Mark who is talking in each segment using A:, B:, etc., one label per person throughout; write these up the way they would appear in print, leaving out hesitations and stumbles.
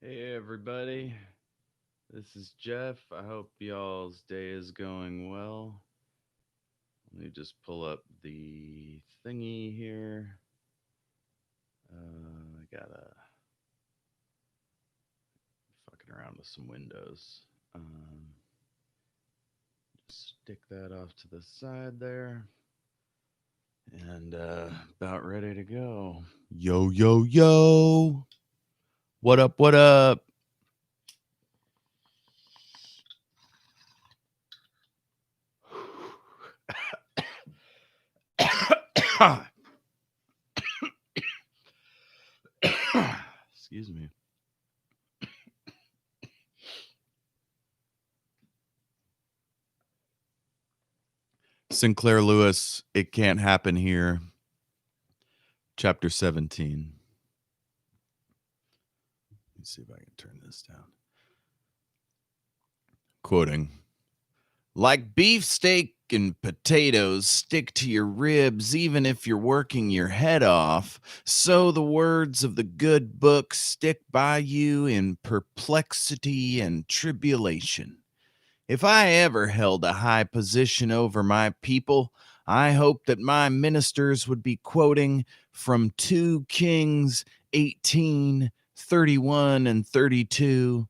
A: Hey everybody, this is Jeff. I hope y'all's day is going well. Let me just pull up the thingy here. I gotta fucking around with some windows. Just stick that off to the side there, and about ready to go. Yo, yo, yo! What up? What up? Excuse me. Sinclair Lewis, It Can't Happen Here, Chapter 17. Let's see if I can turn this down. Quoting, like beefsteak and potatoes stick to your ribs even if you're working your head off, so the words of the good book stick by you in perplexity and tribulation. If I ever held a high position over my people, I hope that my ministers would be quoting from 2 Kings 18:31 and 32.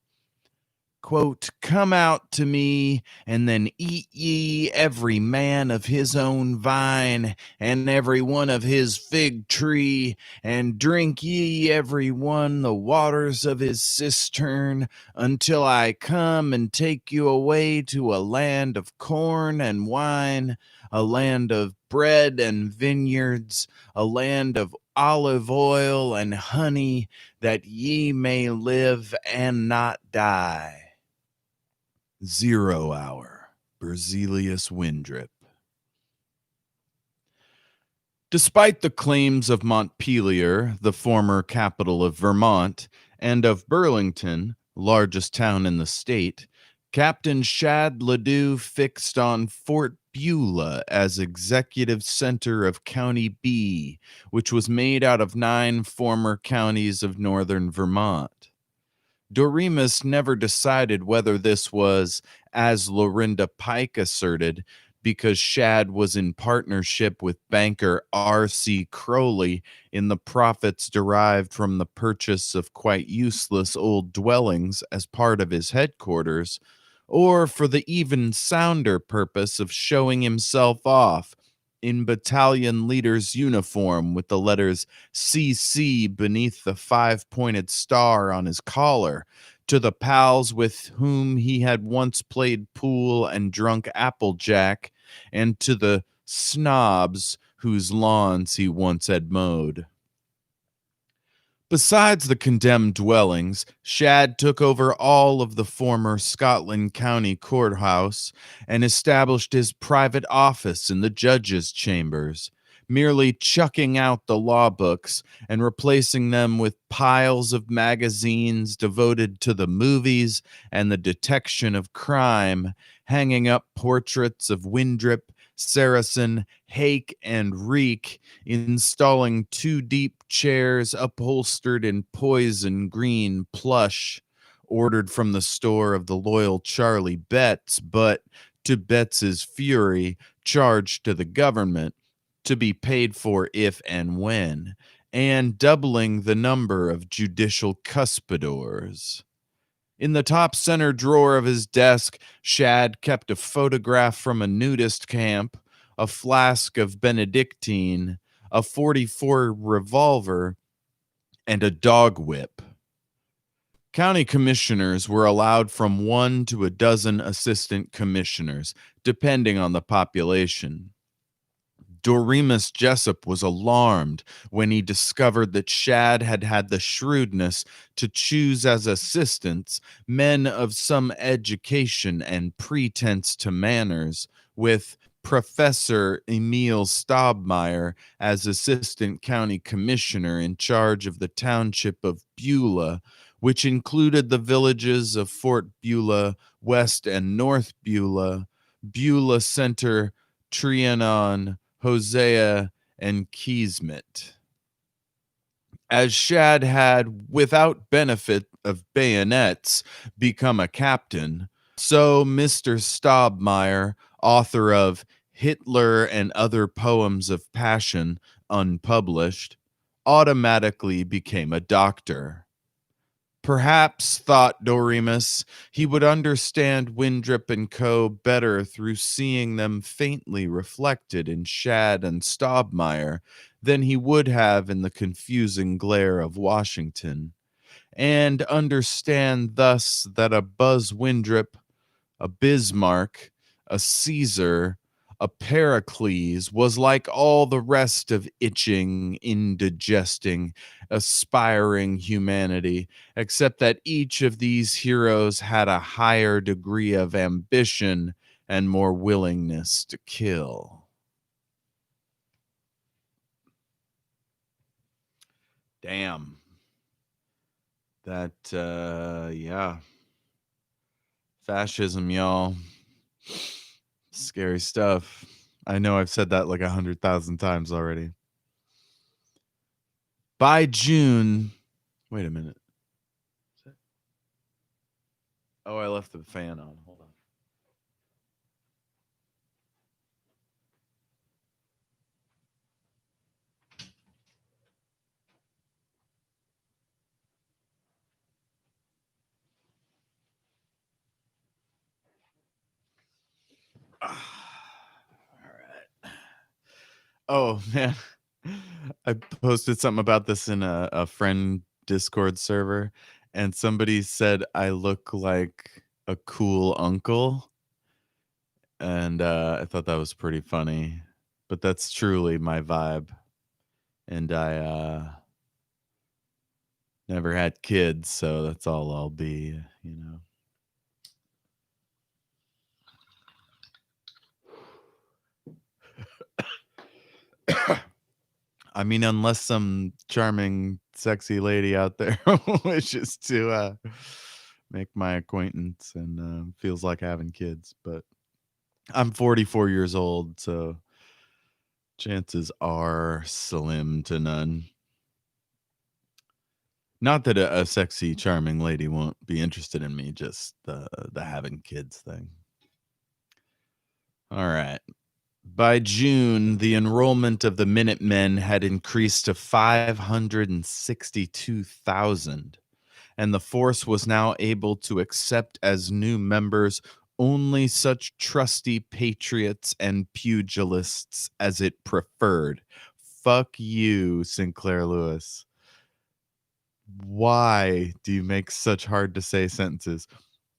A: Quote, come out to me, and then eat ye every man of his own vine, and every one of his fig tree, and drink ye every one the waters of his cistern, until I come and take you away to a land of corn and wine, a land of bread and vineyards, a land of olive oil and honey, that ye may live and not die. 0 Hour, Berzelius Windrip. Despite the claims of Montpelier, the former capital of Vermont, and of Burlington, largest town in the state, Captain Shad Ledoux fixed on Fort Beulah as executive center of County B, which was made out of 9 former counties of northern Vermont. Doremus never decided whether this was, as Lorinda Pike asserted, because Shad was in partnership with banker R.C. Crowley in the profits derived from the purchase of quite useless old dwellings as part of his headquarters, or for the even sounder purpose of showing himself off in battalion leader's uniform with the letters CC beneath the 5-pointed star on his collar, to the pals with whom he had once played pool and drunk applejack, and to the snobs whose lawns he once had mowed. Besides the condemned dwellings, Shad took over all of the former Scotland County Courthouse and established his private office in the judges' chambers, merely chucking out the law books and replacing them with piles of magazines devoted to the movies and the detection of crime, hanging up portraits of Windrip, Saracen, Hake, and Reek, installing 2 deep chairs upholstered in poison green plush, ordered from the store of the loyal Charlie Betts, but, to Betts's fury, charged to the government, to be paid for if and when, and doubling the number of judicial cuspidors. In the top center drawer of his desk, Shad kept a photograph from a nudist camp, a flask of Benedictine, a 44 revolver, and a dog whip. County commissioners were allowed from 1 to a dozen assistant commissioners, depending on the population. Doremus Jessup was alarmed when he discovered that Shad had had the shrewdness to choose as assistants men of some education and pretense to manners, with Professor Emil Staubmeyer as assistant county commissioner in charge of the township of Beulah, which included the villages of Fort Beulah, West and North Beulah, Beulah Center, Trianon, Hosea, and Kismet. as Shad had, without benefit of bayonets, become a captain, so Mr. Staubmeyer, author of Hitler and Other Poems of Passion, unpublished, automatically became a doctor. Perhaps, thought Doremus, he would understand Windrip and Co. better through seeing them faintly reflected in Shad and Staubmeyer than he would have in the confusing glare of Washington, and understand thus that a Buzz Windrip, a Bismarck, a Caesar, a Pericles was like all the rest of itching, indigesting, aspiring humanity, except that each of these heroes had a higher degree of ambition and more willingness to kill. Damn. That, yeah. Fascism, y'all. Scary stuff. I know I've said that like 100,000 times already. By June, wait a minute. Oh, I left the fan on. Hold on. All right. Oh, man. I posted something about this in a friend Discord server, and somebody said I look like a cool uncle. And I thought that was pretty funny. But that's truly my vibe. And I never had kids, so that's all I'll be, you know. I mean, unless some charming, sexy lady out there wishes to make my acquaintance and feels like having kids. But I'm 44 years old, so chances are slim to none. Not that a sexy, charming lady won't be interested in me, just the having kids thing. All right. By June, the enrollment of the Minutemen had increased to 562,000, and the force was now able to accept as new members only such trusty patriots and pugilists as it preferred. Fuck you, Sinclair Lewis. Why do you make such hard to say sentences?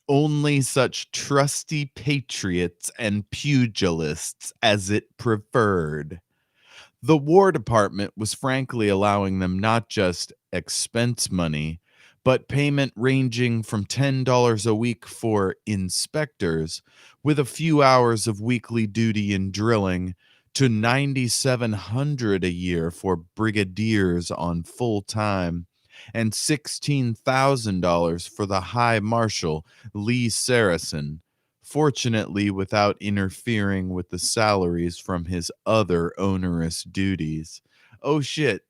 A: Only such trusty patriots and pugilists as it preferred. The War Department was frankly allowing them not just expense money, but payment ranging from $10 a week for inspectors, with a few hours of weekly duty and drilling, to $9,700 a year for brigadiers on full time, and $16,000 for the High Marshal Lee Saracen, fortunately without interfering with the salaries from his other onerous duties. Oh shit.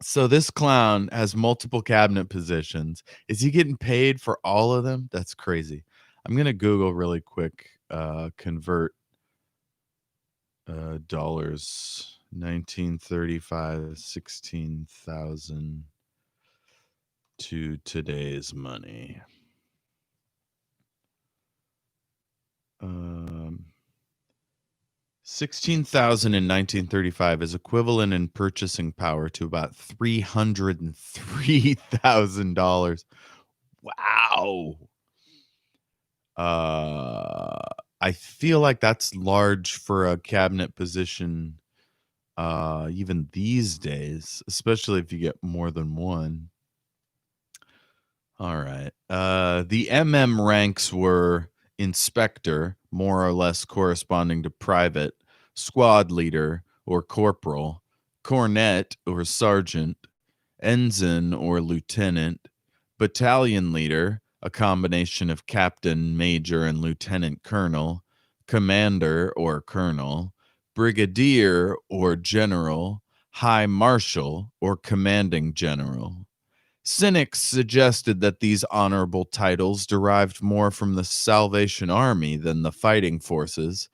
A: So this clown has multiple cabinet positions. Is he getting paid for all of them? That's crazy. I'm going to Google really quick, convert dollars, 1935, 16,000 to today's money. 16,000 in 1935 is equivalent in purchasing power to about $303,000. Wow. I feel like that's large for a cabinet position, even these days, especially if you get more than one. All right. The ranks were inspector, more or less corresponding to private, squad leader or corporal, cornet or sergeant, ensign or lieutenant, battalion leader, a combination of captain, major, and lieutenant colonel, commander or colonel, brigadier or general, high marshal, or commanding general. Cynics suggested that these honorable titles derived more from the Salvation Army than the fighting forces.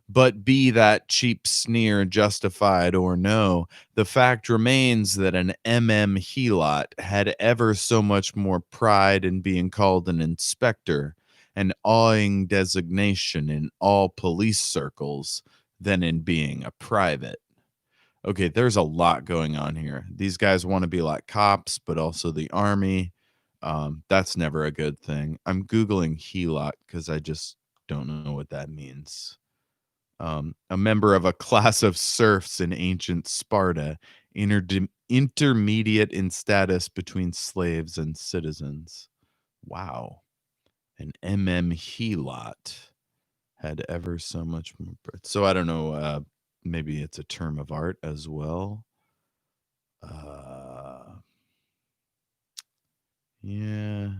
A: But be that cheap sneer justified or no, the fact remains that an Helot had ever so much more pride in being called an inspector, an awing designation in all police circles, than in being a private. Okay, there's a lot going on here. These guys want to be like cops, but also the army. That's never a good thing. I'm Googling helot because I just don't know what that means. A member of a class of serfs in ancient Sparta, intermediate in status between slaves and citizens. Wow. An helot had ever so much more. So I don't know. Maybe it's a term of art as well. Uh, yeah.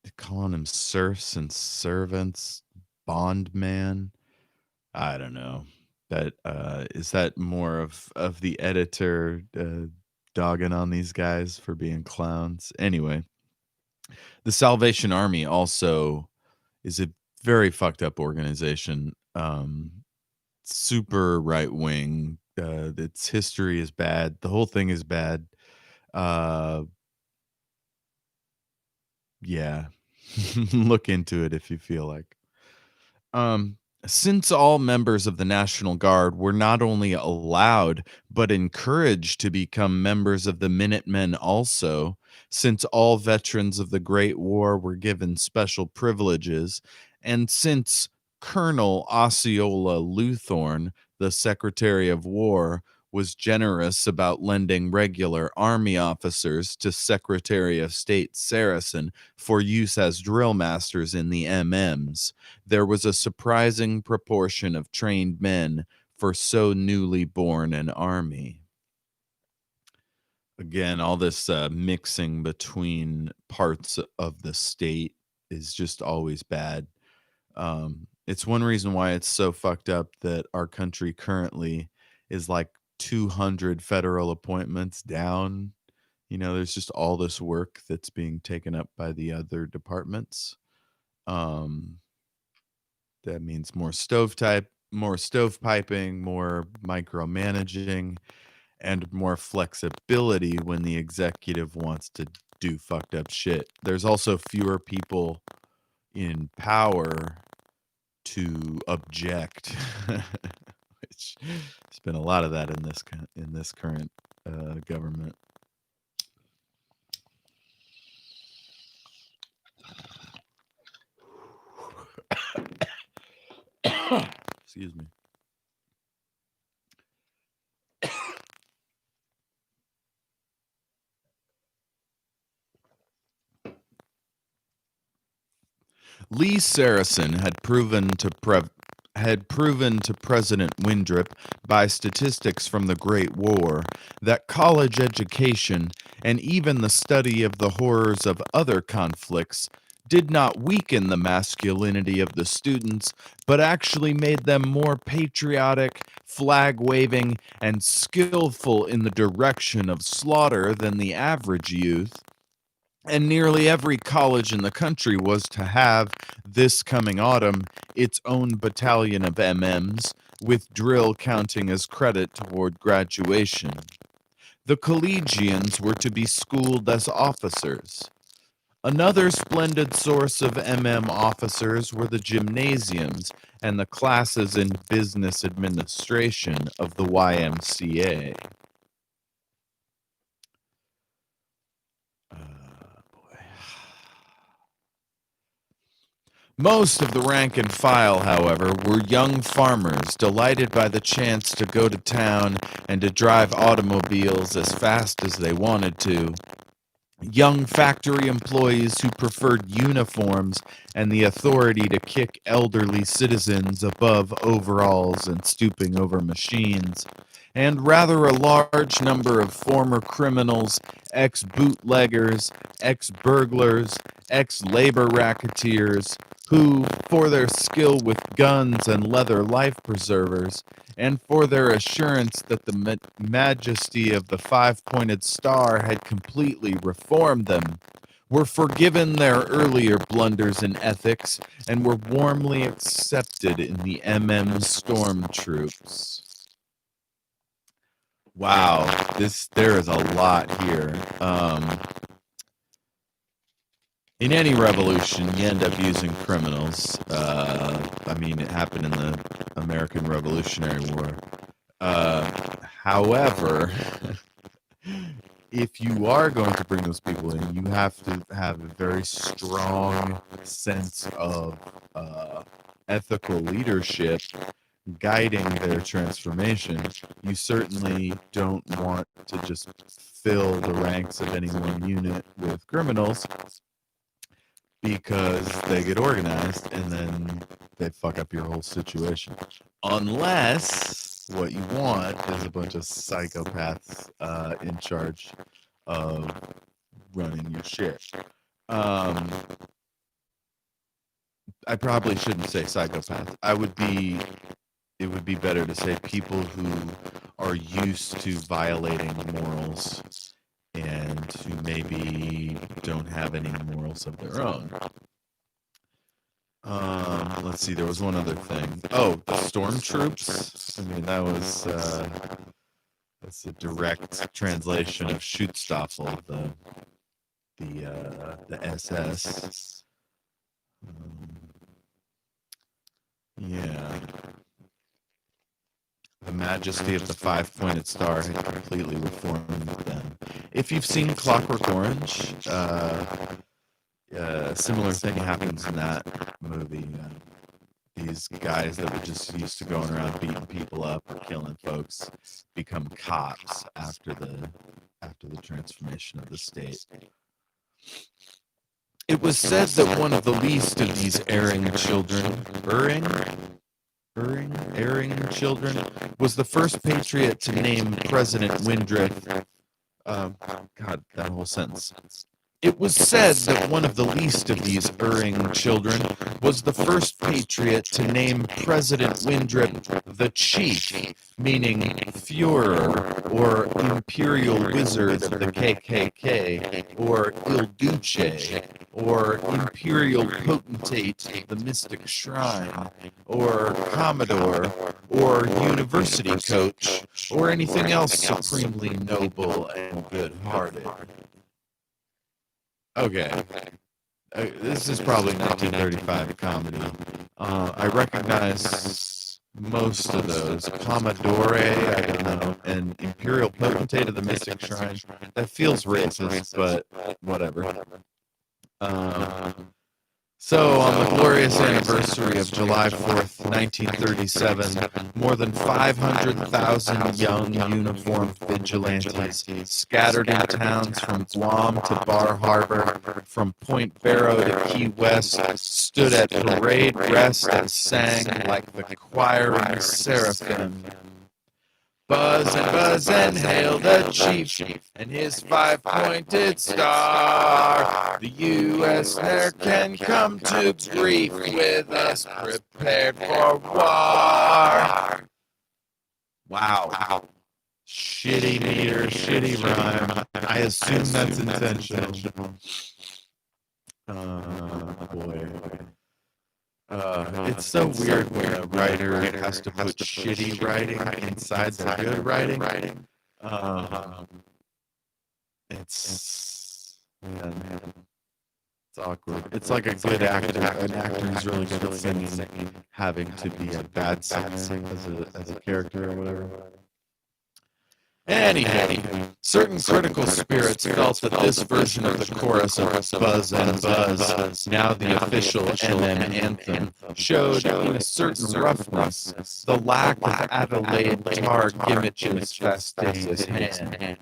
A: They're calling him serfs and servants, bondman. I don't know. That is that more of the editor dogging on these guys for being clowns. Anyway, the Salvation Army also is a very fucked up organization. Super right wing. Its history is bad. The whole thing is bad. Uh, yeah, look into it if you feel like. Um, since all members of the National Guard were not only allowed but encouraged to become members of the Minutemen also, since all veterans of the Great War were given special privileges, and since Colonel Osceola Luthorn, the Secretary of War, was generous about lending regular army officers to Secretary of State Saracen for use as drill masters in the MMs, there was a surprising proportion of trained men for so newly born an army. Again, all this mixing between parts of the state is just always bad. It's one reason why it's so fucked up that our country currently is like 200 federal appointments down. You know, there's just all this work that's being taken up by the other departments. Um, that means more stovepiping, more micromanaging, and more flexibility when the executive wants to do fucked up shit. There's also fewer people in power to object, which there's been a lot of that in this current government. Excuse me. Lee Saracen had proven to President Windrip by statistics from the Great War that college education and even the study of the horrors of other conflicts did not weaken the masculinity of the students, but actually made them more patriotic, flag-waving, and skillful in the direction of slaughter than the average youth. And nearly every college in the country was to have, this coming autumn, its own battalion of MMs, with drill counting as credit toward graduation. The collegians were to be schooled as officers. Another splendid source of officers were the gymnasiums and the classes in business administration of the YMCA. Most of the rank and file, however, were young farmers delighted by the chance to go to town and to drive automobiles as fast as they wanted to. Young factory employees who preferred uniforms and the authority to kick elderly citizens above overalls and stooping over machines, and rather a large number of former criminals, ex-bootleggers, ex-burglars, ex-labor racketeers, who, for their skill with guns and leather life preservers, and for their assurance that the majesty of the five-pointed star had completely reformed them, were forgiven their earlier blunders in ethics and were warmly accepted in the storm troops. Wow, there is a lot here. In any revolution, you end up using criminals. I mean, it happened in the American Revolutionary War. However, if you are going to bring those people in, you have to have a very strong sense of ethical leadership guiding their transformation. You certainly don't want to just fill the ranks of any one unit with criminals, because they get organized and then they fuck up your whole situation. Unless what you want is a bunch of psychopaths in charge of running your shit. I probably shouldn't say psychopath. It would be better to say people who are used to violating morals and who maybe don't have any morals of their own. Let's see, there was one other thing. Oh, the storm troops. I mean, that's a direct translation of Schutzstaffel, the SS. Yeah. The majesty of the five-pointed star had completely reformed them. If you've seen Clockwork Orange, a similar thing happens in that movie. These guys that were just used to going around beating people up or killing folks become cops after the transformation of the state. It was said that one of the least of these erring children, was the first patriot to name President Windrip. God, that whole sentence. It was said that one of the least of these erring children was the first patriot to name President Windrip the Chief, meaning Führer, or Imperial Wizard of the KKK, or Il Duce, or Imperial Potentate of the Mystic Shrine, or Commodore, or University Coach, or anything else supremely noble and good-hearted. Okay. This is probably 1935 comedy. I recognize most of those. Commodore, I don't know, and Imperial Potentate of the Mystic Shrine. That feels racist, but whatever. So, on the glorious anniversary of July 4th, 1937, more than 500,000 young uniformed vigilantes scattered in towns from Guam to Bar Harbor, from Point Barrow to Key West, stood at parade rest and sang like the choiring seraphim. Buzz and hail the chief and his five-pointed star. The U.S. there can come to grief with us prepared for war. Wow. Shitty meter, shitty rhyme. I assume that's intentional. Boy. It's so weird when a writer has to put shitty writing inside the good writing. It's awkward. It's like a good actor, an actor who's really good at singing, having to be a bad singer as a character or whatever. Anyhow, certain critical spirits felt that this version of the chorus of Buzz and Buzz, now the official MM anthem, showed in a certain roughness the lack of Adelaide Tar Gimmich's fastidious hand.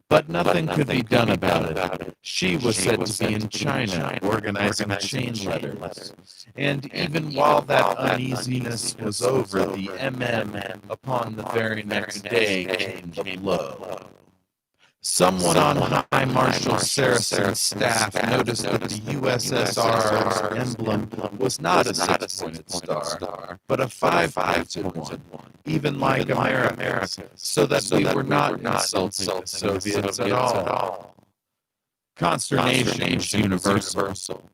A: But nothing could be done about it. She was said to be in China, organizing chain letters. And even while that uneasiness was over, the MM, upon the very next day, came the blow. Someone on High Marshal Saracen's staff noticed that the USSR's emblem was not a six-pointed star, but a five-pointed one, even like America's, so that we were not insulting the Soviets at all. Consternation was universal.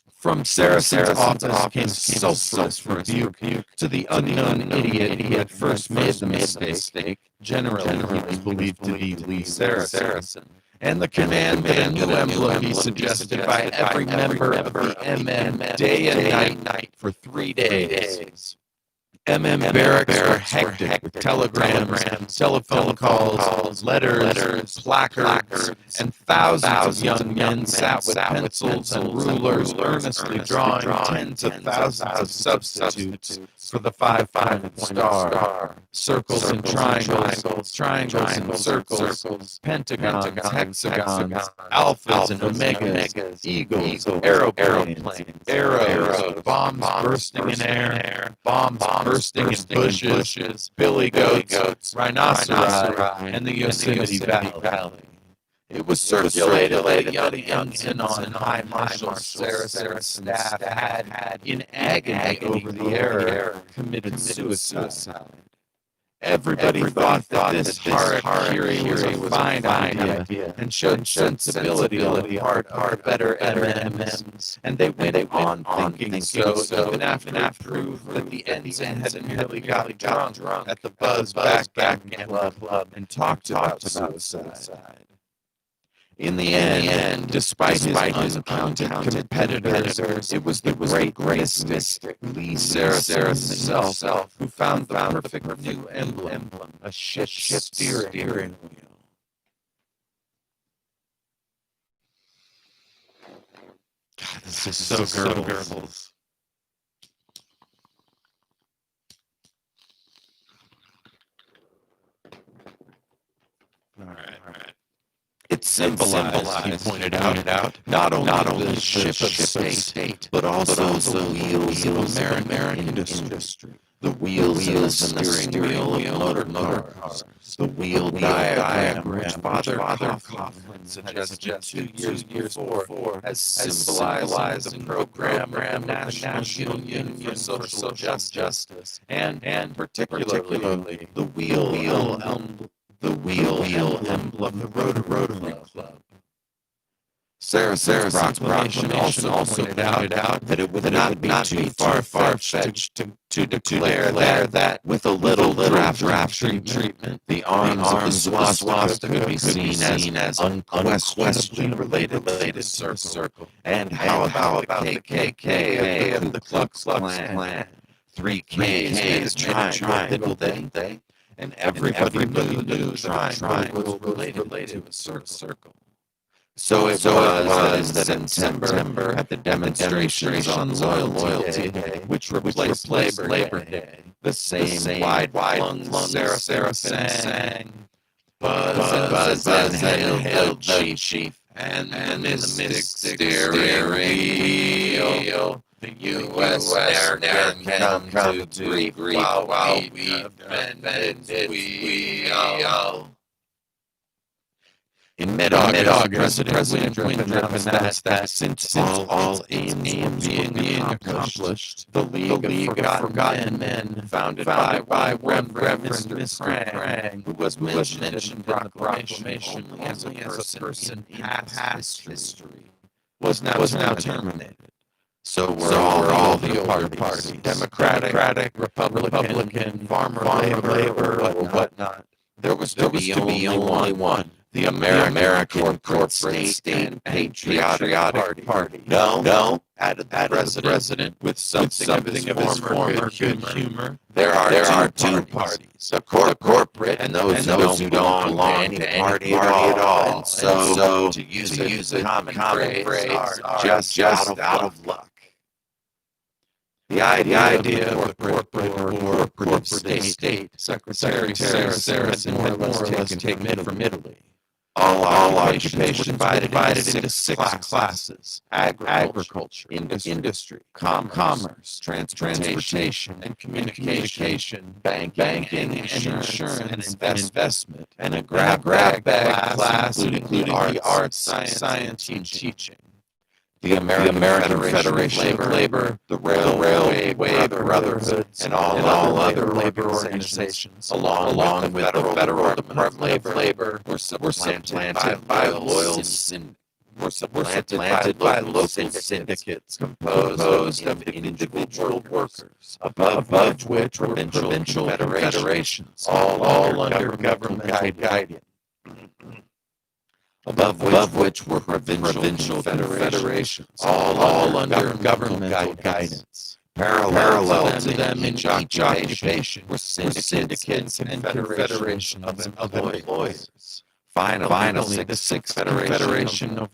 A: From Saracen's office came sulphurous rebuke to the unknown idiot who had first made the mistake. Generally, he was believed to be Lee Saracen, and the command that a new emblem be suggested by every member of the MM day and night for 3 days. MM barracks were hectic with telegrams, telephone calls, letters, placards, and thousands of young men sat with pencils and rulers earnestly drawing tens of thousands of substitutes for the five-pointed star. Circles and triangles, triangles and circles, pentagons, hexagons, alphas and omegas, eagles, aeroplanes, arrows, bombs bursting in air, bombs bursting in bushes, billy goats, rhinoceros, and the Yosemite Valley. It was circulated that a young ensign on High Marshal Saracen's staff had, in agony over the error, committed suicide. Everybody thought that this harakiri was a fine idea and showed sensibility on the part of better MMs, and they went on thinking so even after proof that the ensign had nearly got drunk at the Buzz Backgammon Club and talked about suicide. In the end, despite his uncounted competitors, it was the great mystic Lee Saracen himself who found the perfect new emblem, a ship steering wheel. God, this is so Goebbels. All right. It symbolized, he pointed out, not only the ship of state, but also the wheels of American industry. The wheels and the steering wheel of motor cars. The wheel diagram which Father Coughlin suggested 2 years before has symbolized the program of the National Union for Social Justice, and particularly the wheel emblem of the Rotary Club. Saracen's proclamation also pointed out that it would not be too far-fetched to declare that with a little draft treatment, the arms of the swastika could be seen as unquestionably related to the circle. And how about the KK of the Ku Klux Klan? 3 Ks made a triangle, didn't they? And everybody knew the triangle was related to a circle. So it was that in September, at the demonstrations on Loyalty Day, which replaced Labor Day, the same wide-lung Saracen sang, Buzz and hailed Jefe, and the mystic steering wheel. The U.S. never can come to grief while we bend its wheel. In mid-August, President Windrup announced that since all aims were being accomplished, the League of Forgotten Men, founded by Reverend Mr. Prang, who was mentioned in the proclamation as a person in past history, was now terminated. So were all the parties, Democratic, Republican, Farmer Labor, or whatnot. There was to be only one. The American Corporate State and Patriotic Party. No, added the president with something of his former good humor. There are two parties, the corporate and those who don't belong to any party at all. And so to use a common phrase, are just out of luck. The idea of a corporate state, Secretary Saracen had more or less taken from Italy. All occupations were divided into six classes: agriculture, industry, commerce, transportation, and communication, banking, insurance, and investment, and a grab bag class, including the arts, science, and teaching. The American Federation of Labor, the Railway Brotherhoods, and all other labor organizations, along with the Federal Department of Labor, were supplanted by local syndicates composed of individual workers, above which were provincial federations, all under governmental guidance. Above which were provincial federations, all under governmental guidance. Parallel to them in each occupation were syndicates and confederations of employers. Finally, the Sixth Federation of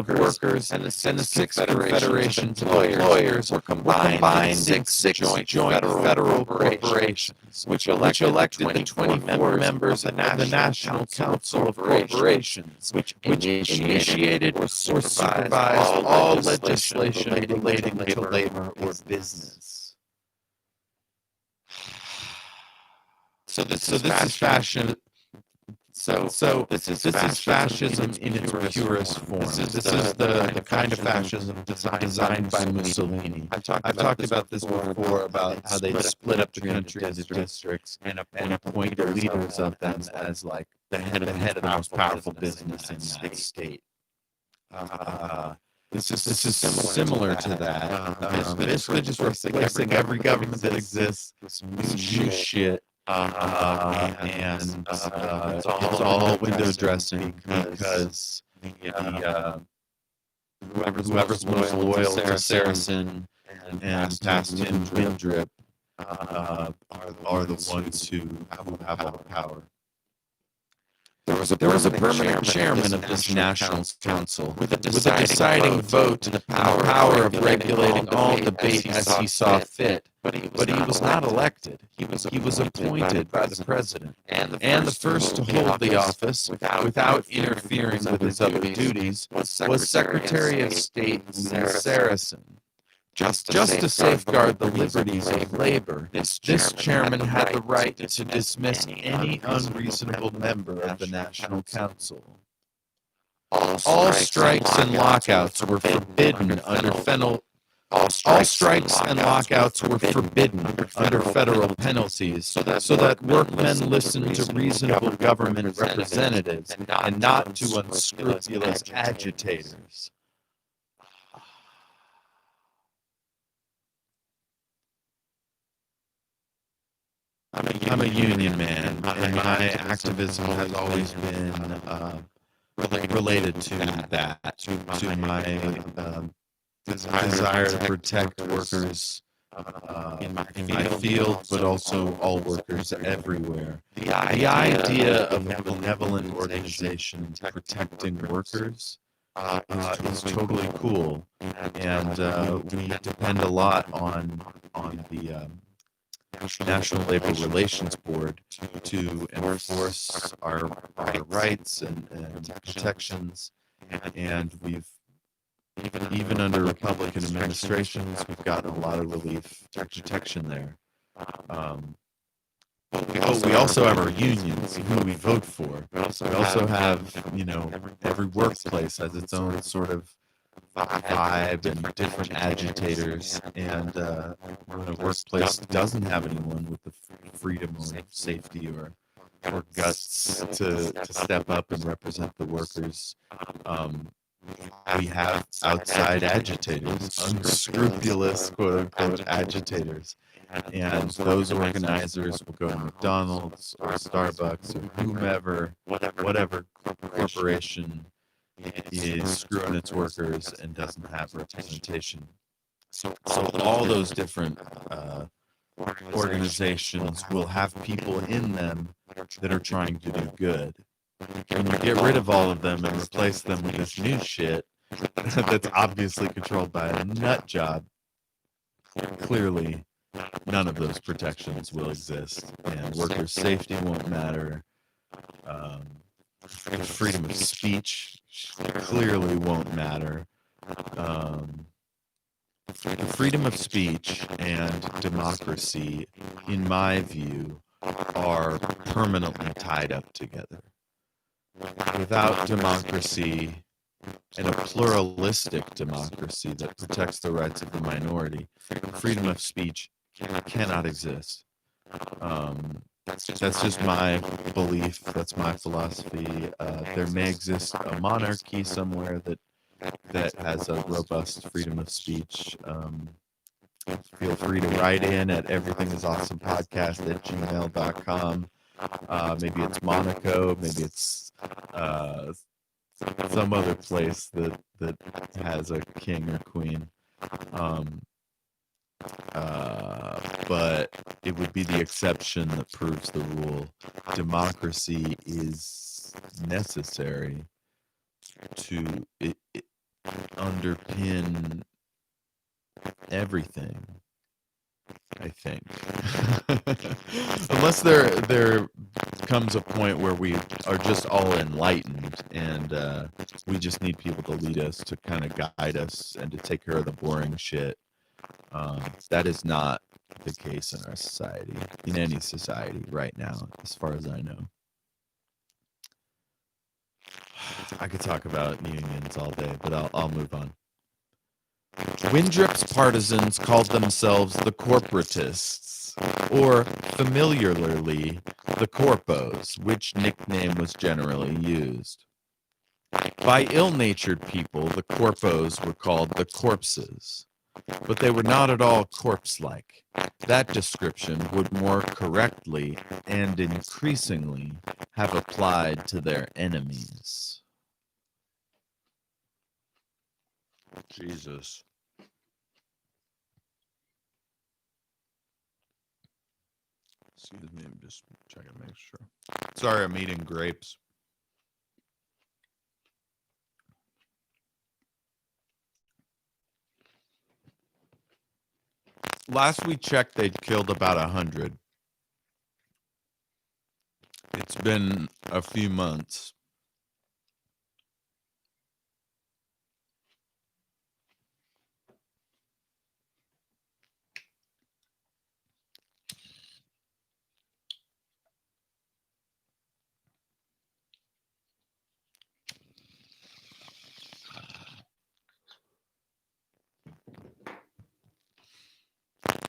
A: Workers and the Sixth Federation of Employers were combined in six joint federal corporations, which elected the 24 members of the National Council of Corporations, which initiated or supervised all legislation relating to labor or business. So this is fashion. So this is fascism in its purest form. This is the kind of fascism designed by Mussolini. I've talked about this before, about how they split up the country into districts and appoint the leaders of them as like the head of the most powerful business in the state. This is similar to that. It's basically just replacing every government that exists with some new shit. And it's all window dressing because whoever's most loyal to Saracen and past him Windrip are the ones who have all the power. There was a permanent chairman of this National Council with a deciding vote and the power of regulating all debate as he saw fit. But he was not elected. He was appointed by the president. And the first to hold the office without interfering with his other duties was Secretary of State Saracen. Just to safeguard the liberties of labor, this chairman had the right to dismiss any unreasonable member of the National Council. All strikes and lockouts were forbidden under federal penalties, so that workmen listened to reasonable government representatives and not to unscrupulous agitators. I'm a union man, and my activism has always been related to that, to my desire to protect workers in my field, but also all workers everywhere. The idea of a benevolent organization protecting workers is totally cool, and we depend a lot on the National Labor Relations Board to enforce our rights and protections, and we've even under Republican administrations, we've gotten a lot of relief protection there. But we also have our unions, who we vote for. We also have, every workplace has its own sort of vibe and different agitators, and when a workplace doesn't have anyone with the freedom or safety or guts to step up and represent the workers, we have outside agitators, unscrupulous quote-unquote agitators, and those organizers will go to McDonald's or Starbucks or whomever, whatever corporation is screwing its workers and doesn't have representation. So all those different organizations will have people in them that are trying to do good. When you get rid of all of them and replace them with this new shit that's obviously controlled by a nut job, clearly none of those protections will exist, and workers' safety won't matter, Um, the freedom of speech clearly won't matter. The freedom of speech and democracy, in my view, are permanently tied up together. Without democracy and a pluralistic democracy that protects the rights of the minority, freedom of speech cannot exist. That's just my belief. That's my philosophy. There may exist a monarchy somewhere that has a robust freedom of speech. Feel free to write in at everythingisawesomepodcast@gmail.com. Maybe it's Monaco, maybe it's some other place that has a king or queen. But it would be the exception that proves the rule. Democracy is necessary to underpin everything, I think. Unless there comes a point where we are just all enlightened and we just need people to lead us, to kind of guide us and to take care of the boring shit. That is not the case in our society, in any society right now, as far as I know. I could talk about unions all day, but I'll move on. Windrip's partisans called themselves the corporatists, or familiarly the corpos, which nickname was generally used. By ill-natured people, the corpos were called the corpses, but they were not at all corpse-like. That description would more correctly and increasingly have applied to their enemies. Jesus. Excuse me, I'm just checking to make sure. Sorry, I'm eating grapes. Last we checked, they'd killed about 100. It's been a few months.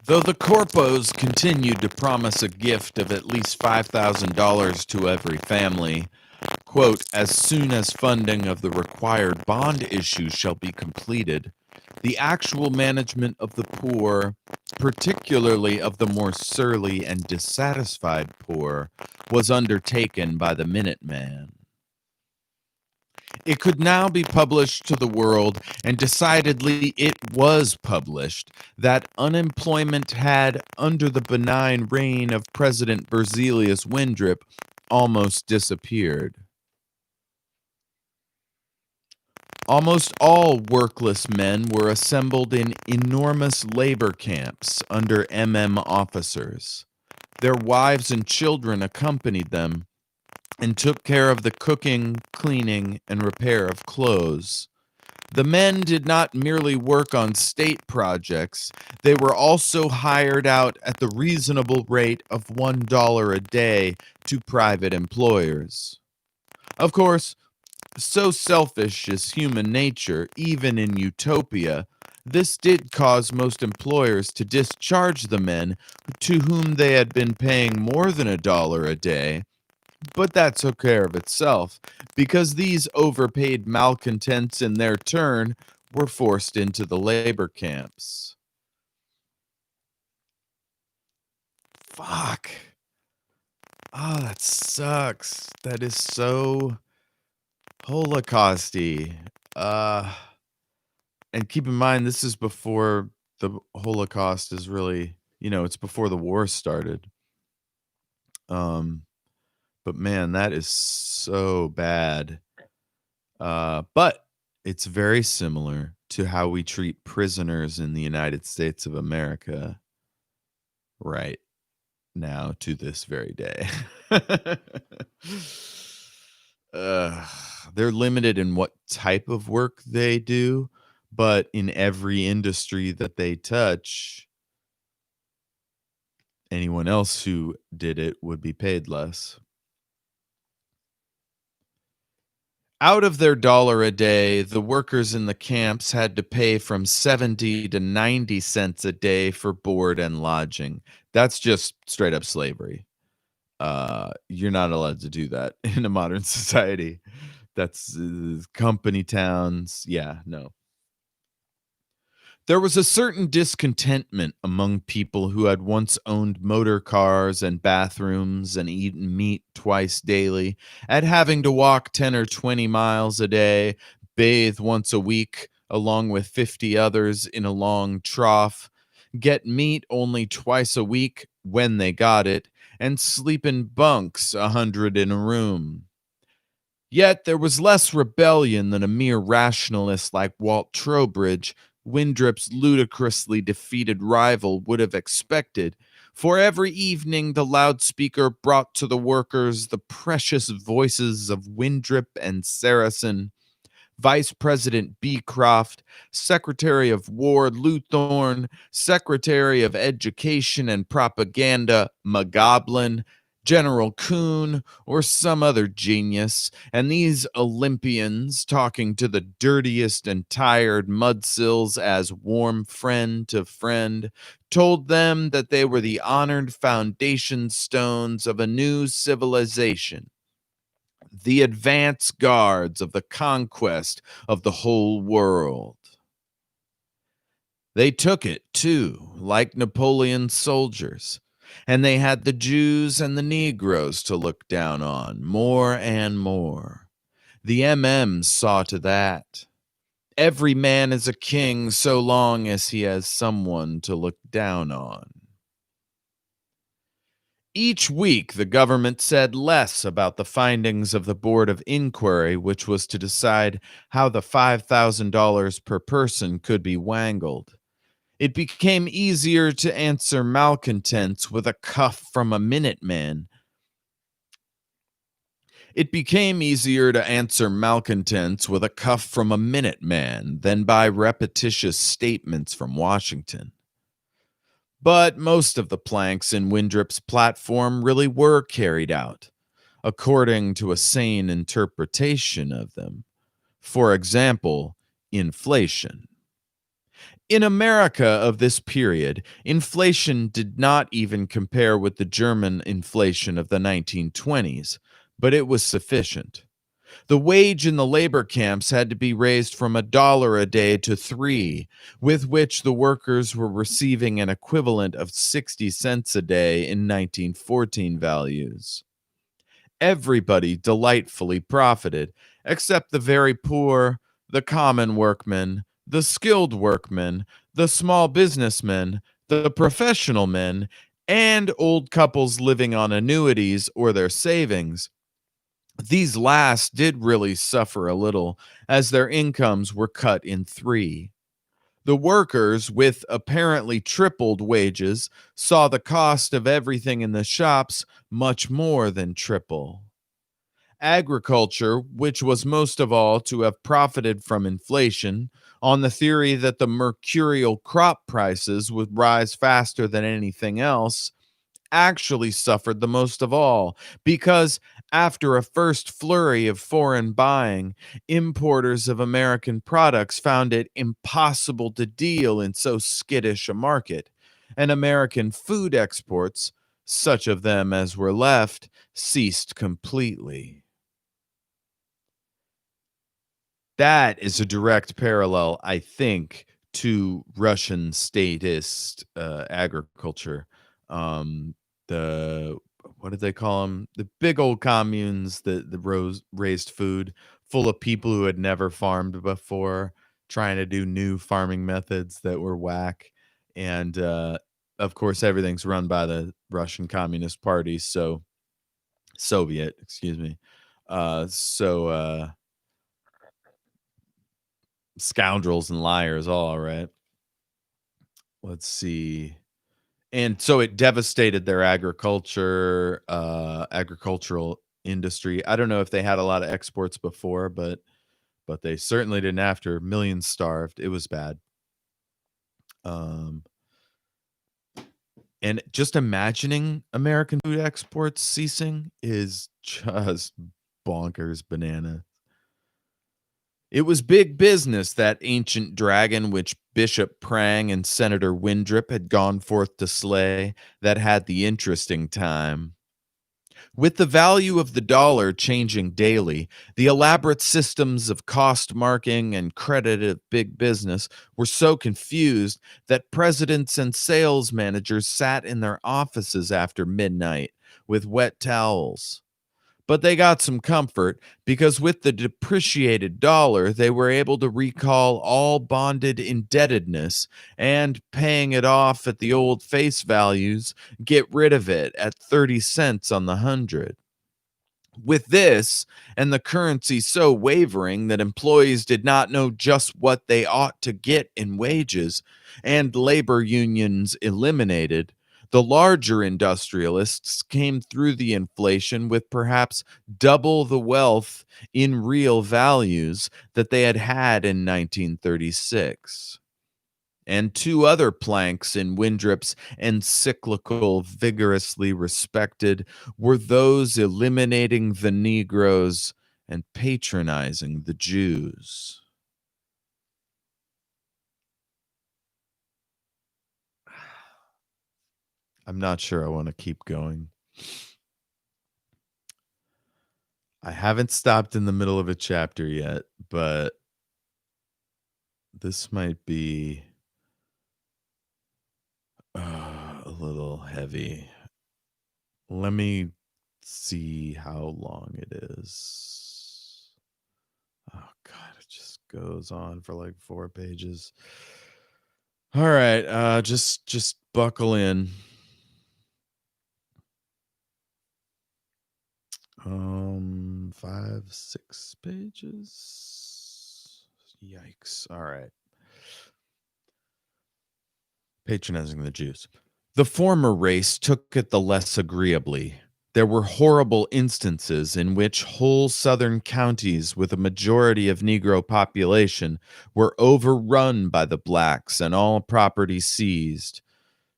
A: Though the corpos continued to promise a gift of at least $5,000 to every family, quote, as soon as funding of the required bond issue shall be completed, the actual management of the poor, particularly of the more surly and dissatisfied poor, was undertaken by the Minuteman. It could now be published to the world, and decidedly it was published, that unemployment had, under the benign reign of President Berzelius Windrip, almost disappeared. Almost all workless men were assembled in enormous labor camps under officers. Their wives and children accompanied them and took care of the cooking, cleaning, and repair of clothes. The men did not merely work on state projects, they were also hired out at the reasonable rate of $1 a day to private employers. Of course, so selfish is human nature, even in utopia, this did cause most employers to discharge the men to whom they had been paying more than $1 a day. But that took care of itself, because these overpaid malcontents in their turn were forced into the labor camps. Fuck. Oh, that sucks. That is so Holocausty. And keep in mind, this is before the Holocaust is really, it's before the war started. But man, that is so bad. But it's very similar to how we treat prisoners in the United States of America right now to this very day. Uh, they're limited in what type of work they do, but in every industry that they touch, anyone else who did it would be paid less. Out of their dollar a day, the workers in the camps had to pay from 70 to 90 cents a day for board and lodging. That's just straight up slavery. You're not allowed to do that in a modern society. That's company towns. Yeah, no. There was a certain discontentment among people who had once owned motor cars and bathrooms and eaten meat twice daily at having to walk 10 or 20 miles a day, bathe once a week along with 50 others in a long trough, get meat only twice a week when they got it, and sleep in bunks 100 in a room. Yet there was less rebellion than a mere rationalist like Walt Trowbridge, Winthrop's ludicrously defeated rival, would have expected, for every evening the loudspeaker brought to the workers the precious voices of Winthrop and Saracen, Vice President Beecroft, Secretary of War Luthorn, Secretary of Education and Propaganda McGoblin, General Kuhn, or some other genius, and these Olympians, talking to the dirtiest and tired mudsills as warm friend to friend, told them that they were the honored foundation stones of a new civilization, the advance guards of the conquest of the whole world. They took it, too, like Napoleon's soldiers, and they had the Jews and the Negroes to look down on more and more. The MMs saw to that. Every man is a king so long as he has someone to look down on. Each week, the government said less about the findings of the Board of Inquiry, which was to decide how the $5,000 per person could be wangled. It became easier to answer malcontents with a cuff from a Minuteman. It became easier to answer malcontents with a cuff from a Minuteman than by repetitious statements from Washington. But most of the planks in Winthrop's platform really were carried out, according to a sane interpretation of them. For example, inflation. In America of this period, inflation did not even compare with the German inflation of the 1920s, but it was sufficient. The wage in the labor camps had to be raised from $1 a day to 3, with which the workers were receiving an equivalent of 60 cents a day in 1914 values. Everybody delightfully profited, except the very poor, the common workmen, the skilled workmen, the small businessmen, the professional men, and old couples living on annuities or their savings. These last did really suffer a little, as their incomes were cut in 3. The workers, with apparently tripled wages, saw the cost of everything in the shops much more than triple. Agriculture, which was most of all to have profited from inflation, on the theory that the mercurial crop prices would rise faster than anything else, actually suffered the most of all, because after a first flurry of foreign buying, importers of American products found it impossible to deal in so skittish a market, and American food exports, such of them as were left, ceased completely. That is a direct parallel, I think, to Russian statist agriculture. The what did they call them? The big old communes that raised food, full of people who had never farmed before, trying to do new farming methods that were whack. And of course, everything's run by the Russian Communist Party, so Soviet, excuse me. So scoundrels and liars, all right. Let's see. And so it devastated their agricultural industry. I don't know if they had a lot of exports before, but they certainly didn't after. Millions starved. It was bad. Um, and just imagining American food exports ceasing is just bonkers banana. It was big business, that ancient dragon which Bishop Prang and Senator Windrip had gone forth to slay, that had the interesting time. With the value of the dollar changing daily, the elaborate systems of cost marking and credit of big business were so confused that presidents and sales managers sat in their offices after midnight with wet towels. But they got some comfort because with the depreciated dollar, they were able to recall all bonded indebtedness and, paying it off at the old face values, get rid of it at 30 cents on the hundred. With this, and the currency so wavering that employees did not know just what they ought to get in wages, and labor unions eliminated, the larger industrialists came through the inflation with perhaps double the wealth in real values that they had had in 1936. And two other planks in Windrip's encyclical, vigorously respected, were those eliminating the Negroes and patronizing the Jews. I'm not sure I want to keep going. I haven't stopped in the middle of a chapter yet, but this might be a little heavy. Let me see how long it is. Oh god, it just goes on for like 4 pages. All right, just buckle in. 5, 6 pages. Yikes. All right. Patronizing the Jews. The former race took it the less agreeably. There were horrible instances in which whole southern counties with a majority of Negro population were overrun by the blacks and all property seized.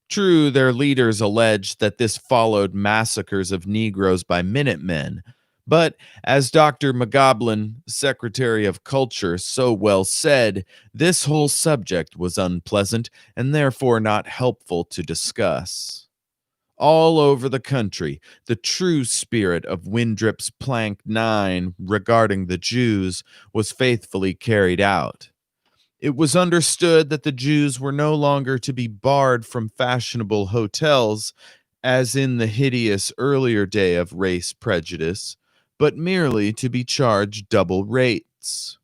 A: True, their leaders alleged that this followed massacres of Negroes by Minutemen, but as Dr. McGoblin, Secretary of Culture, so well said, this whole subject was unpleasant and therefore not helpful to discuss. All over the country, the true spirit of Windrip's Plank 9 regarding the Jews was faithfully carried out. It was understood that the Jews were no longer to be barred from fashionable hotels, as in the hideous earlier day of race prejudice, but merely to be charged double rates.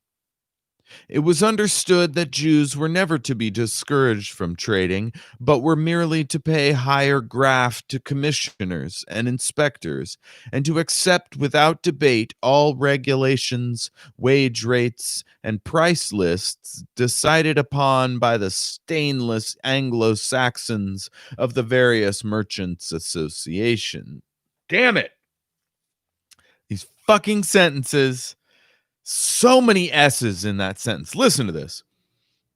A: It was understood that Jews were never to be discouraged from trading, but were merely to pay higher graft to commissioners and inspectors, and to accept without debate all regulations, wage rates, and price lists decided upon by the stainless Anglo-Saxons of the various merchants' association. Damn it! These fucking sentences. So many S's in that sentence. Listen to this.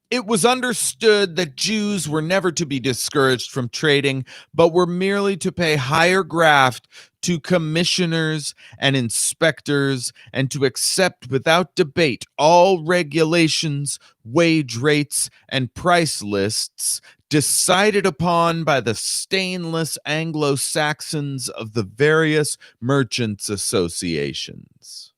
A: It was understood that Jews were never to be discouraged from trading, but were merely to pay higher graft to commissioners and inspectors, and to accept without debate all regulations, wage rates, and price lists decided upon by the stainless Anglo-Saxons of the various merchants' associations,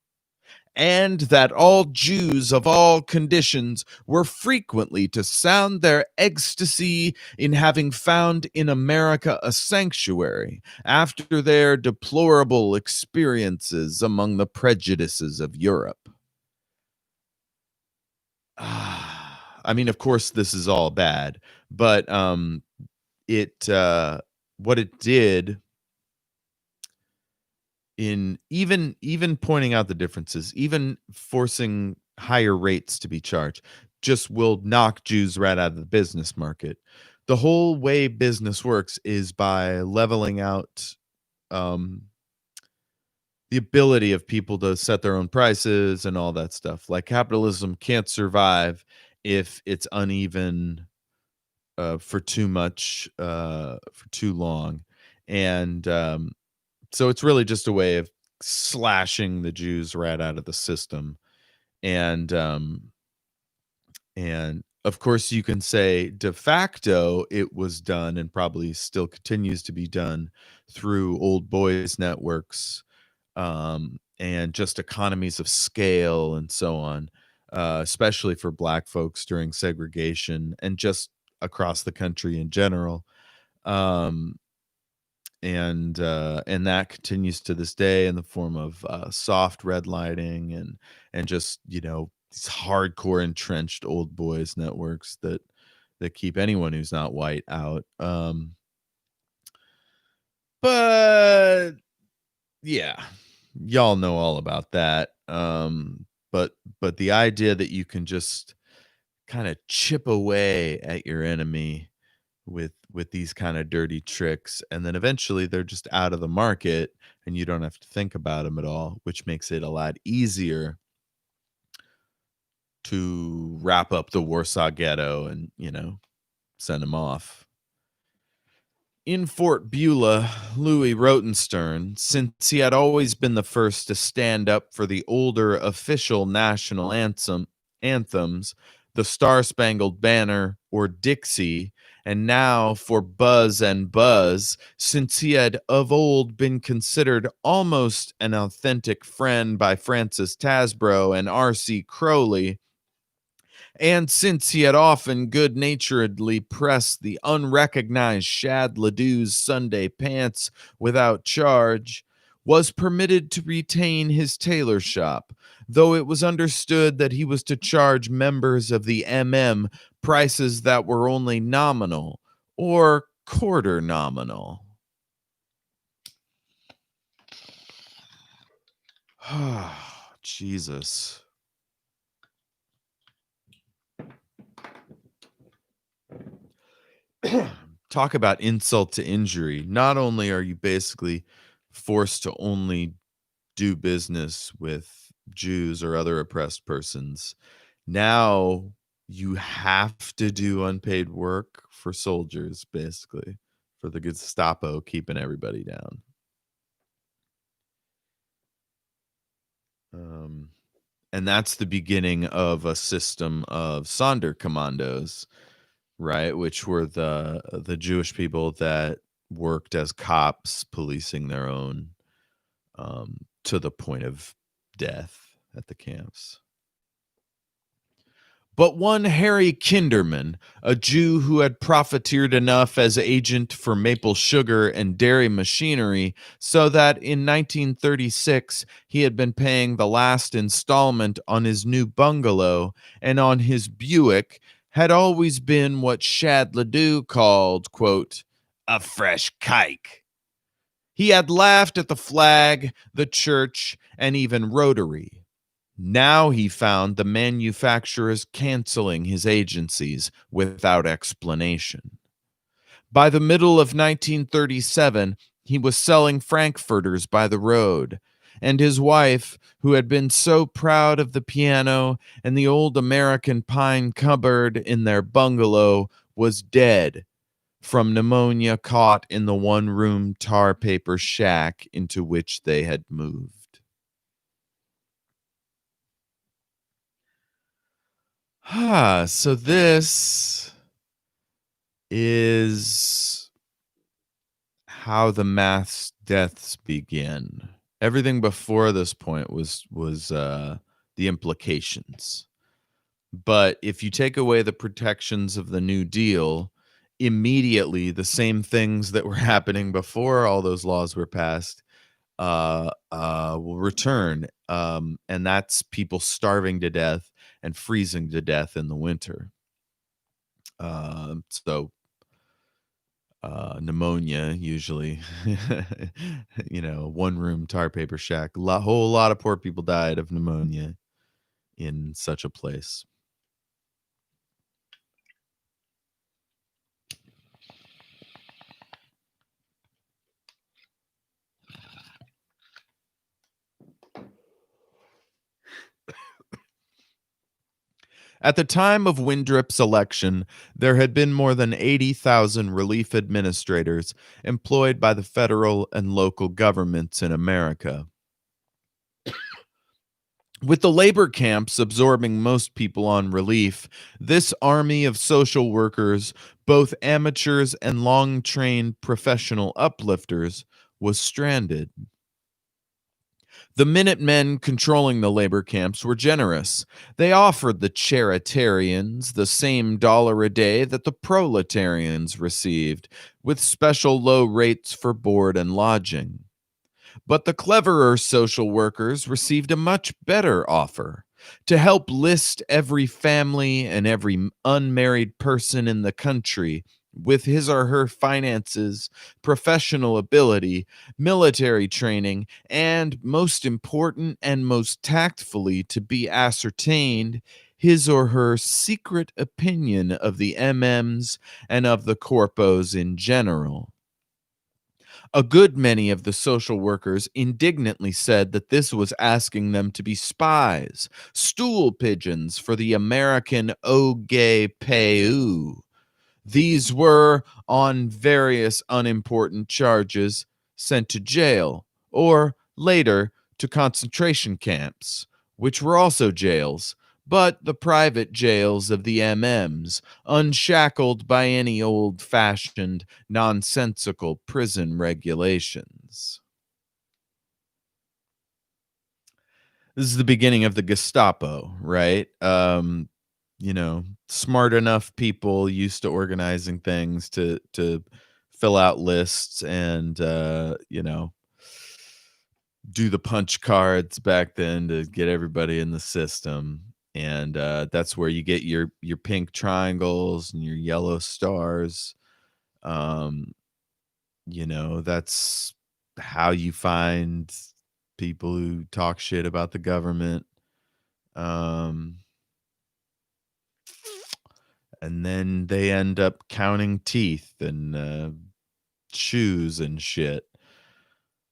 A: and that all Jews of all conditions were frequently to sound their ecstasy in having found in America a sanctuary after their deplorable experiences among the prejudices of Europe. I mean, of course, this is all bad, but it what it did in even pointing out the differences, even forcing higher rates to be charged, just will knock Jews right out of the business market. The whole way business works is by leveling out um, the ability of people to set their own prices and all that stuff. Like capitalism can't survive if it's uneven for too much for too long, and so it's really just a way of slashing the Jews right out of the system, and of course you can say de facto it was done and probably still continues to be done through old boys networks, and just economies of scale and so on, especially for black folks during segregation and just across the country in general. Um, and that continues to this day in the form of soft redlining and just these hardcore entrenched old boys networks that keep anyone who's not white out. But yeah, y'all know all about that. But the idea that you can just kind of chip away at your enemy with these kind of dirty tricks, and then eventually they're just out of the market and you don't have to think about them at all, which makes it a lot easier to wrap up the Warsaw Ghetto and send them off. In Fort Beulah, Louis Rotenstern, since he had always been the first to stand up for the older official national anthems, the Star Spangled Banner or Dixie, and now for Buzz and Buzz, since he had of old been considered almost an authentic friend by Francis Tasbro and R.C. Crowley, and since he had often good naturedly pressed the unrecognized Shad Ledoux's Sunday pants without charge, was permitted to retain his tailor shop, though it was understood that he was to charge members of the MM prices that were only nominal or quarter nominal. Jesus. Talk about insult to injury. Not only are you basically forced to only do business with Jews or other oppressed persons, now you have to do unpaid work for soldiers, basically, for the Gestapo keeping everybody down. And that's the beginning of a system of Sonderkommandos, right? Which were the Jewish people that worked as cops, policing their own, to the point of death at the camps. But one Harry Kinderman, a Jew who had profiteered enough as agent for maple sugar and dairy machinery so that in 1936 he had been paying the last installment on his new bungalow and on his Buick, had always been what Shad Ledoux called, quote, a fresh kike. He had laughed at the flag, the church, and even Rotary. Now he found the manufacturers canceling his agencies without explanation. By the middle of 1937, he was selling frankfurters by the road, and his wife, who had been so proud of the piano and the old American pine cupboard in their bungalow, was dead from pneumonia caught in the one-room tar paper shack into which they had moved. So this is how the mass deaths begin. Everything before this point was the implications. But if you take away the protections of the New Deal, immediately the same things that were happening before all those laws were passed will return. And that's people starving to death and freezing to death in the winter. So pneumonia usually, one room tar paper shack. Whole lot of poor people died of pneumonia in such a place. At the time of Windrip's election, there had been more than 80,000 relief administrators employed by the federal and local governments in America. With the labor camps absorbing most people on relief, this army of social workers, both amateurs and long trained professional uplifters, was stranded. The Minutemen controlling the labor camps were generous. They offered the charitarians the same dollar a day that the proletarians received, with special low rates for board and lodging. But the cleverer social workers received a much better offer: to help list every family and every unmarried person in the country with his or her finances, professional ability, military training, and, most important and most tactfully to be ascertained, his or her secret opinion of the MMs and of the corpos in general. A good many of the social workers indignantly said that this was asking them to be spies, stool pigeons for the American Oge-Peu. These were, on various unimportant charges, sent to jail, or later to concentration camps, which were also jails, but the private jails of the MMs, unshackled by any old-fashioned, nonsensical prison regulations. This is the beginning of the Gestapo, right? Smart enough people used to organizing things to fill out lists and do the punch cards back then to get everybody in the system. And that's where you get your pink triangles and your yellow stars. Um, that's how you find people who talk shit about the government. Um, and then they end up counting teeth and shoes and shit.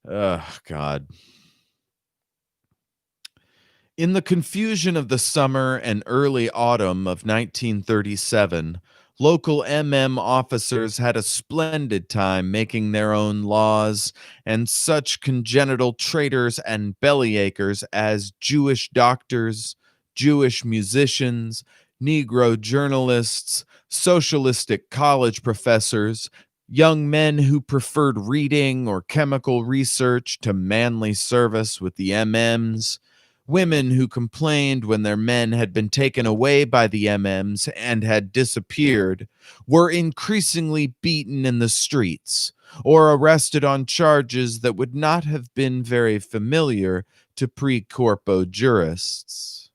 A: Oh, God. In the confusion of the summer and early autumn of 1937, local officers had a splendid time making their own laws, and such congenital traitors and bellyachers as Jewish doctors, Jewish musicians, Negro journalists, socialistic college professors, young men who preferred reading or chemical research to manly service with the MMs, women who complained when their men had been taken away by the MMs and had disappeared, were increasingly beaten in the streets or arrested on charges that would not have been very familiar to pre-corpo jurists.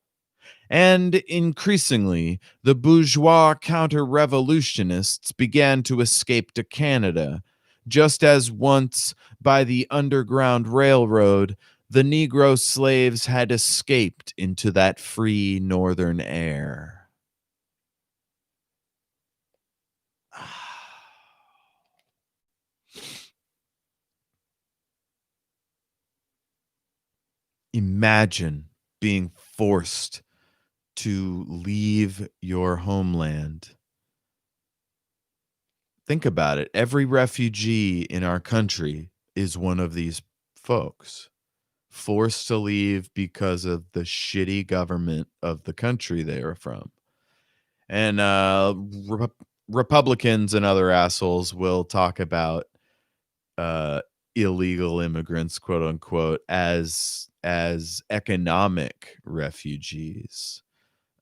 A: And increasingly, the bourgeois counter-revolutionists began to escape to Canada, just as once, by the Underground Railroad, the Negro slaves had escaped into that free northern air. Imagine being forced to leave your homeland. Think about it. Every refugee in our country is one of these folks, forced to leave because of the shitty government of the country they are from. And Republicans and other assholes will talk about illegal immigrants, quote unquote, as economic refugees,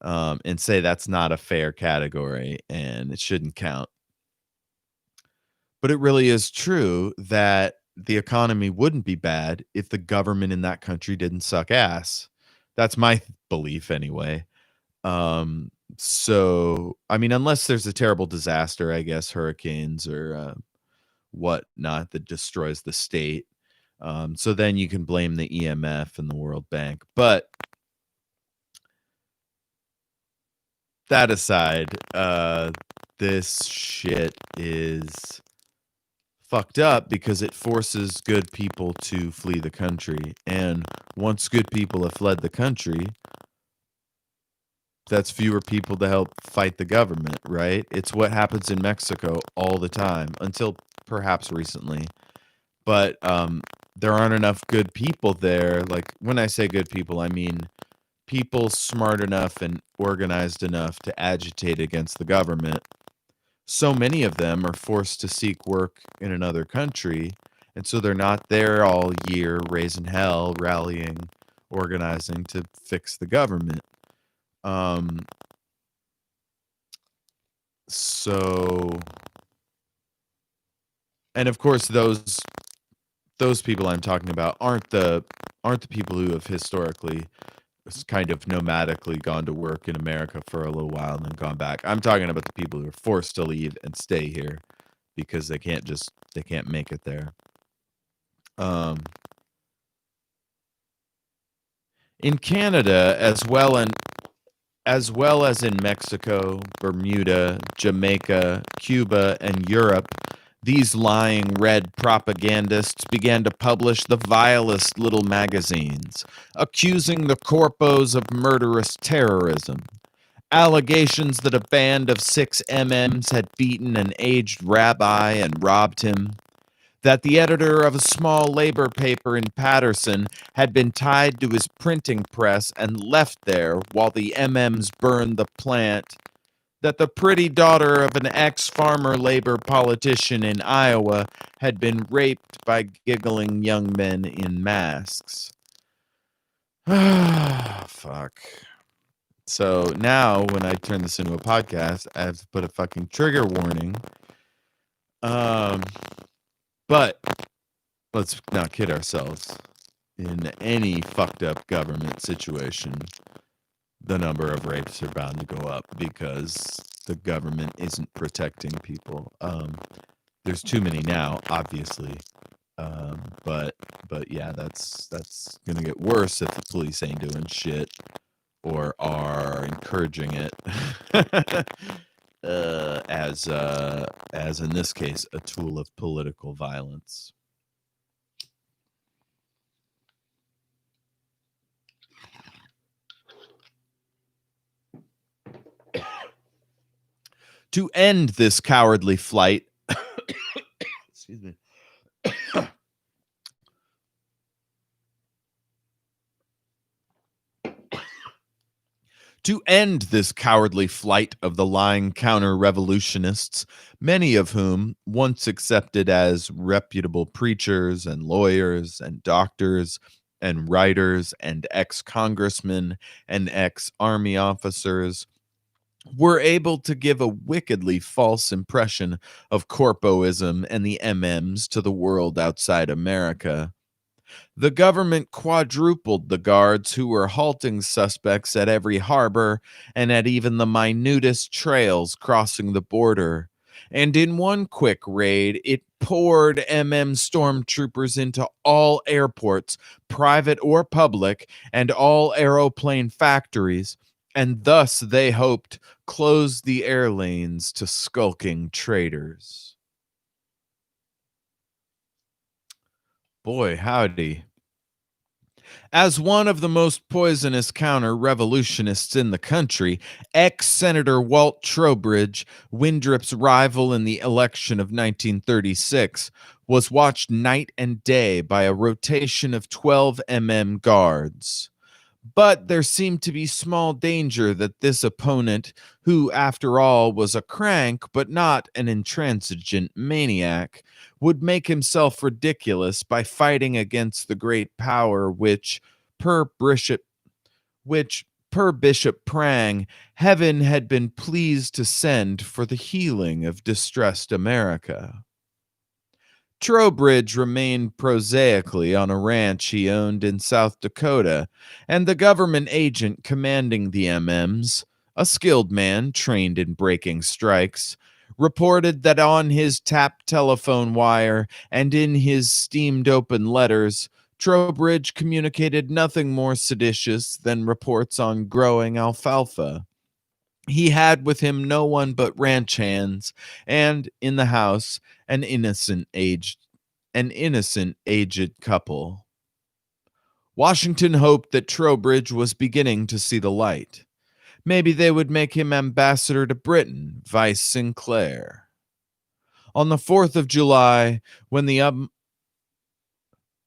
A: and say that's not a fair category and it shouldn't count. But it really is true that the economy wouldn't be bad if the government in that country didn't suck ass. That's my belief anyway. So, I mean, unless there's a terrible disaster, I guess hurricanes or whatnot that destroys the state. So then you can blame the EMF and the World Bank. But that aside, this shit is fucked up because it forces good people to flee the country. And once good people have fled the country, That's fewer people to help fight the government, right? It's what happens in Mexico all the time until perhaps recently. But there aren't enough good people there. Like when I say good people, I mean people smart enough and organized enough to agitate against the government. So many of them are forced to seek work in another country, and so they're not there all year raising hell, rallying, organizing to fix the government. Um, so, and of course, those people I'm talking about aren't the people who have historically kind of nomadically gone to work in America for a little while and then gone back. I'm talking about the people who are forced to leave and stay here because they can't make it there. Um, in Canada as well as in Mexico, Bermuda, Jamaica, Cuba, and Europe, these lying red propagandists began to publish the vilest little magazines, accusing the corpos of murderous terrorism. Allegations that a band of 6 MMs had beaten an aged rabbi and robbed him, that the editor of a small labor paper in Paterson had been tied to his printing press and left there while the MMs burned the plant, that the pretty daughter of an ex-farmer labor politician in Iowa had been raped by giggling young men in masks. Fuck. So now when I turn this into a podcast, I have to put a fucking trigger warning. But let's not kid ourselves. In any fucked up government situation, the number of rapes are bound to go up because the government isn't protecting people. There's too many now, obviously. But yeah, that's gonna get worse if the police ain't doing shit or are encouraging it. As in this case, a tool of political violence. To end this cowardly flight, excuse me. To end this cowardly flight of the lying counter-revolutionists, many of whom, once accepted as reputable preachers and lawyers and doctors and writers and ex-congressmen and ex-army officers, were able to give a wickedly false impression of corpoism and the MMs to the world outside America. The government quadrupled the guards who were halting suspects at every harbor and at even the minutest trails crossing the border. And in one quick raid, it poured stormtroopers into all airports, private or public, and all aeroplane factories, and thus they hoped close the air lanes to skulking traitors. Boy, howdy. As one of the most poisonous counter-revolutionists in the country, ex-Senator Walt Trowbridge, Winthrop's rival in the election of 1936, was watched night and day by a rotation of 12 guards. But there seemed to be small danger that this opponent, who after all was a crank but not an intransigent maniac, would make himself ridiculous by fighting against the great power per Bishop, which, per Bishop Prang, heaven had been pleased to send for the healing of distressed America. Trowbridge remained prosaically on a ranch he owned in South Dakota, and the government agent commanding the MMs, a skilled man trained in breaking strikes, reported that on his tapped telephone wire and in his steamed open letters, Trowbridge communicated nothing more seditious than reports on growing alfalfa. He had with him no one but ranch hands, and in the house an innocent aged couple. Washington hoped that Trowbridge was beginning to see the light. Maybe they would make him ambassador to Britain, vice Sinclair. On the 4th of July, when the on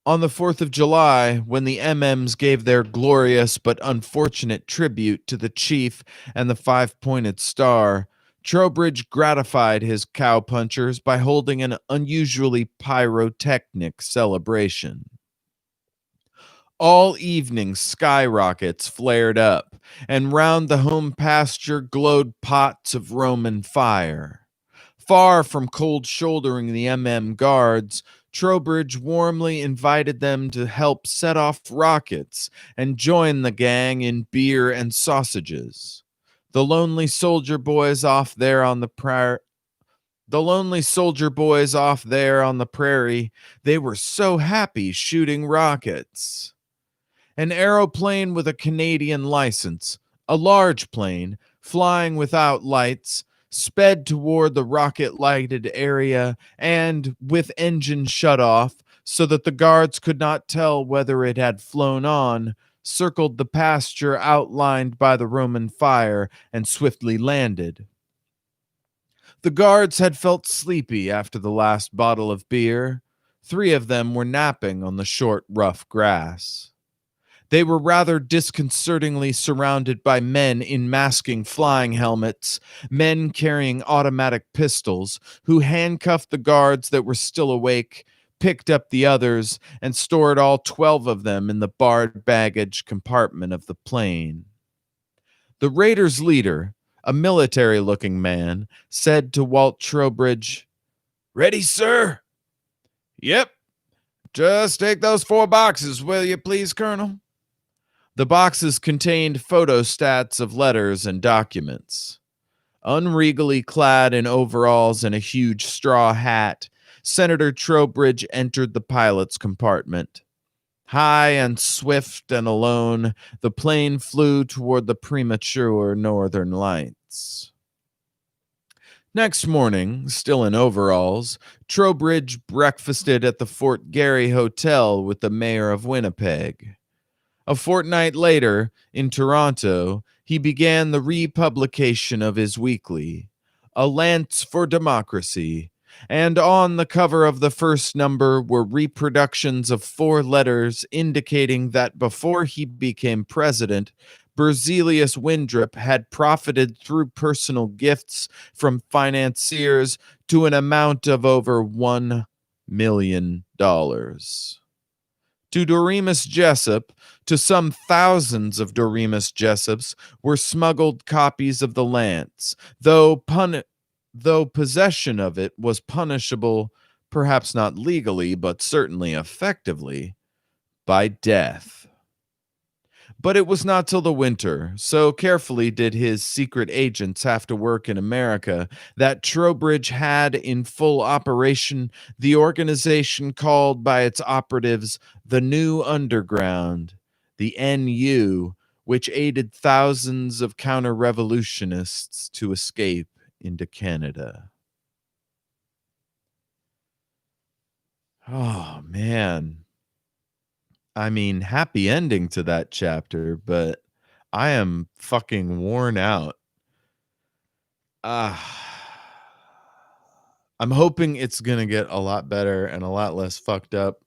A: the 4th of July, when the MMs gave their glorious but unfortunate tribute to the chief and the five-pointed star, Trowbridge gratified his cowpunchers by holding an unusually pyrotechnic celebration. All evening, skyrockets flared up, and round the home pasture glowed pots of Roman fire. Far from cold shouldering the MM guards, Trowbridge warmly invited them to help set off rockets and join the gang in beer and sausages. The lonely soldier boys off there on the prairie, they were so happy shooting rockets. An aeroplane with a Canadian license, a large plane, flying without lights, sped toward the rocket lighted area and, with engine shut off so that the guards could not tell whether it had flown on, circled the pasture outlined by the Roman fire and swiftly landed. The guards had felt sleepy after the last bottle of beer. 3 of them were napping on the short, rough grass. They were rather disconcertingly surrounded by men in masking flying helmets, men carrying automatic pistols, who handcuffed the guards that were still awake, picked up the others, and stored all 12 of them in the barred baggage compartment of the plane. The raiders' leader, a military-looking man, said to Walt Trowbridge, "Ready, sir?" "Yep. Just take those 4 boxes, will you please, Colonel?" The boxes contained photostats of letters and documents. Unregally clad in overalls and a huge straw hat, Senator Trowbridge entered the pilot's compartment. High and swift and alone, the plane flew toward the premature northern lights. Next morning, still in overalls, Trowbridge breakfasted at the Fort Garry Hotel with the mayor of Winnipeg. A fortnight later, in Toronto, he began the republication of his weekly, A Lance for Democracy, and on the cover of the first number were reproductions of 4 letters indicating that before he became president, Berzelius Windrop had profited through personal gifts from financiers to an amount of over $1 million. To Doremus Jessup, to some thousands of Doremus Jessups, were smuggled copies of the Lance, though possession of it was punishable, perhaps not legally, but certainly effectively, by death. But it was not till the winter, so carefully did his secret agents have to work in America, that Trowbridge had in full operation the organization called by its operatives the New Underground, the NU, which aided thousands of counter-revolutionists to escape into Canada. Oh, man. I mean, happy ending to that chapter, but I am fucking worn out. I'm hoping it's going to get a lot better and a lot less fucked up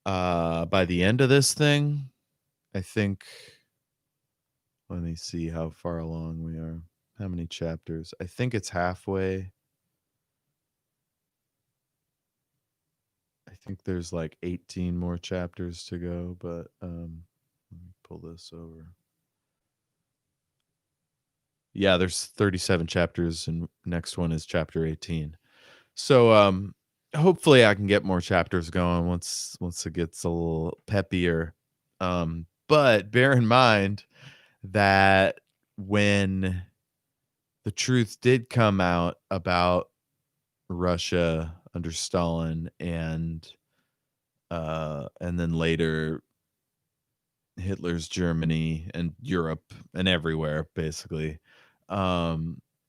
A: by the end of this thing. I think, let me see how far along we are. How many chapters? I think it's halfway. I think there's like 18 more chapters to go, but let me pull this over. Yeah, there's 37 chapters, and next one is chapter 18. So hopefully I can get more chapters going once it gets a little peppier. But bear in mind that when the truth did come out about Russia under Stalin and then later Hitler's Germany and Europe and everywhere, basically,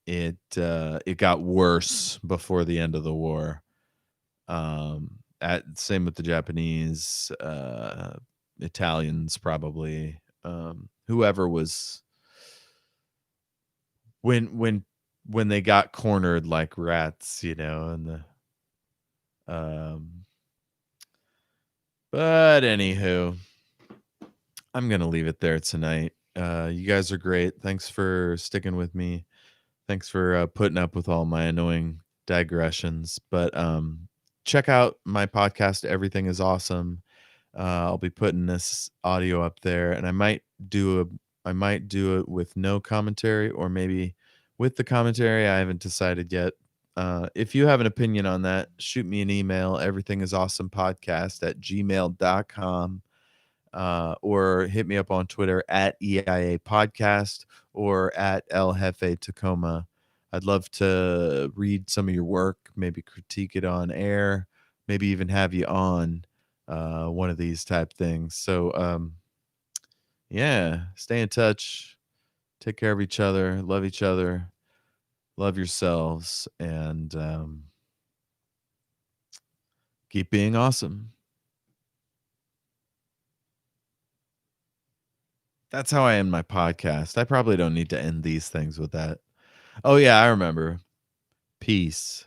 A: it got worse before the end of the war. Same with the Japanese, Italians, probably, whoever was when when they got cornered like rats, and um but anywho, I'm gonna leave it there tonight. You guys are great. Thanks for sticking with me. Thanks for putting up with all my annoying digressions. But check out my podcast. Everything is awesome. I'll be putting this audio up there, and I might do it with no commentary, or maybe with the commentary. I haven't decided yet. If you have an opinion on that, shoot me an email. Everything is awesome podcast at gmail.com. Or hit me up on Twitter at EIA Podcast or at El Jefe Tacoma. I'd love to read some of your work, maybe critique it on air, maybe even have you on one of these type things. So, yeah, stay in touch, take care of each other, love yourselves, and keep being awesome. That's how I end my podcast. I probably don't need to end these things with that. Oh, yeah, I remember. Peace.